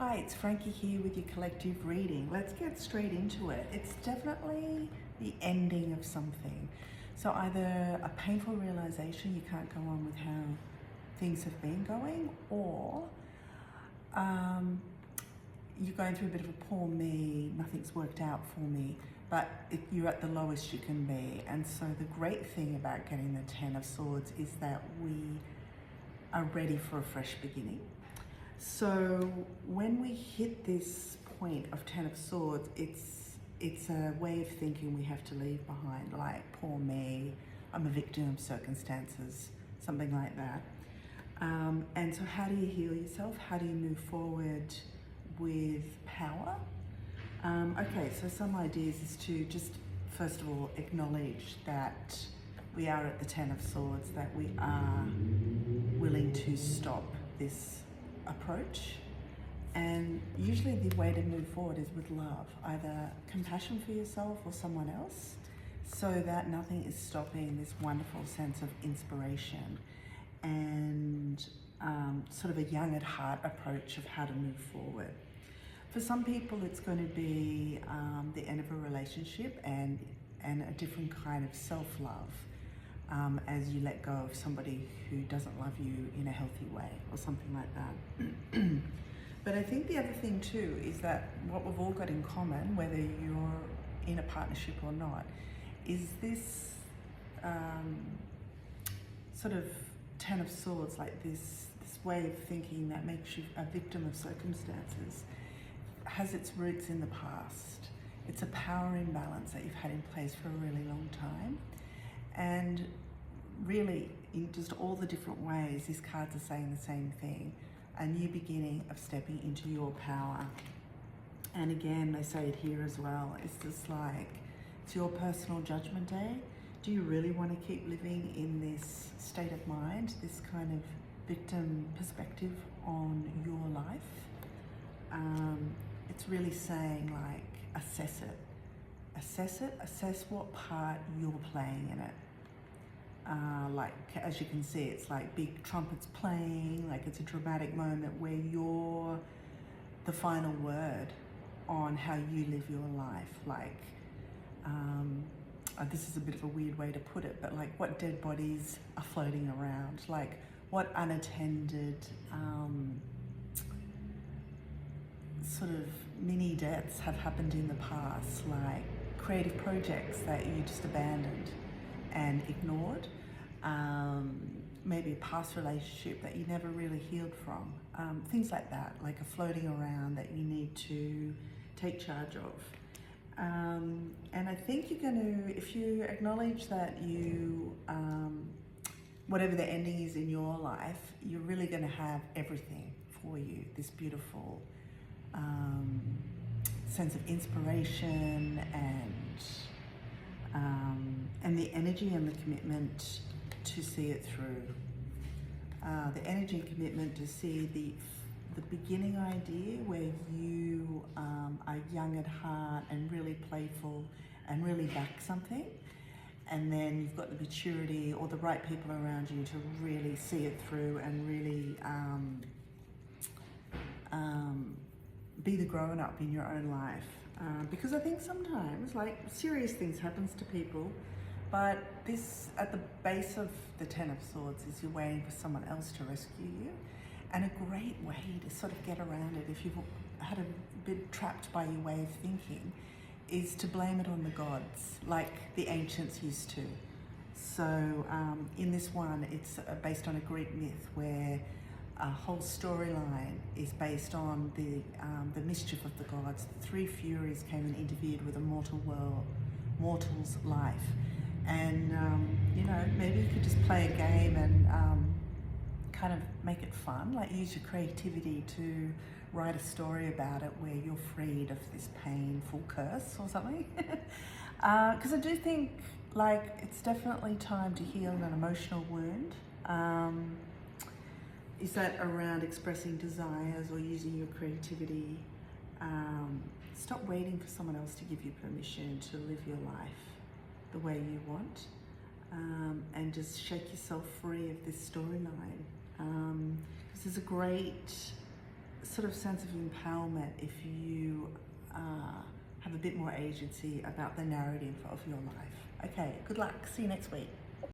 Hi, it's Frankie here with your collective reading. Let's get straight into it. It's definitely the ending of something. So either a painful realization you can't go on with how things have been going, or you're going through a bit of a poor me, nothing's worked out for me, but you're at the lowest you can be. And so the great thing about getting the Ten of Swords is that we are ready for a fresh beginning. So when we hit this point of Ten of Swords, it's a way of thinking we have to leave behind, like poor me, I'm a victim of circumstances, something like that. And so how do you heal yourself? How do you move forward with power? Okay, so some ideas is to just, first of all, acknowledge that we are at the Ten of Swords, that we are willing to stop this approach. And usually the way to move forward is with love, either compassion for yourself or someone else, so that nothing is stopping this wonderful sense of inspiration and sort of a young at heart approach of how to move forward. For some people, it's going to be the end of a relationship and a different kind of self-love as you let go of somebody who doesn't love you in a healthy way or something like that. But I think the other thing too is that what we've all got in common, whether you're in a partnership or not, is this sort of Ten of Swords, like this way of thinking that makes you a victim of circumstances, has its roots in the past. It's a power imbalance that you've had in place for a really long time. And really, in just all the different ways, these cards are saying the same thing. A new beginning of stepping into your power. And again, they say it here as well. It's just like, it's your personal judgment day. Do you really want to keep living in this state of mind, this kind of victim perspective on your life? It's really saying, like, assess it. Assess it, assess what part you're playing in it. Like, as you can see, it's like big trumpets playing, like it's a dramatic moment where you're the final word on how you live your life. Like, this is a bit of a weird way to put it, but like, what dead bodies are floating around? Like, what unattended sort of mini deaths have happened in the past, like creative projects that you just abandoned and ignored, maybe a past relationship that you never really healed from, things like that, like are floating around that you need to take charge of. And I think you're going to, if you acknowledge that you, whatever the ending is in your life, you're really going to have everything for you, this beautiful sense of inspiration and the energy and the commitment to see it through. The energy and commitment to see the beginning idea where you are young at heart and really playful and really back something. And then you've got the maturity or the right people around you to really see it through and really be the grown-up in your own life. Because I think sometimes, like, serious things happens to people, but this, at the base of the Ten of Swords, is you're waiting for someone else to rescue you. And a great way to sort of get around it, if you've had a bit trapped by your way of thinking, is to blame it on the gods, like the ancients used to. So in this one, it's based on a Greek myth where a whole storyline is based on the mischief of the gods. The three Furies came and interfered with a mortal's life. And, you know, maybe you could just play a game and kind of make it fun, like use your creativity to write a story about it where you're freed of this painful curse or something. Because I do think, like, it's definitely time to heal an emotional wound. Is that around expressing desires or using your creativity? Stop waiting for someone else to give you permission to live your life the way you want, and just shake yourself free of this storyline. Because there's a great sort of sense of empowerment if you have a bit more agency about the narrative of your life. Okay, good luck. See you next week.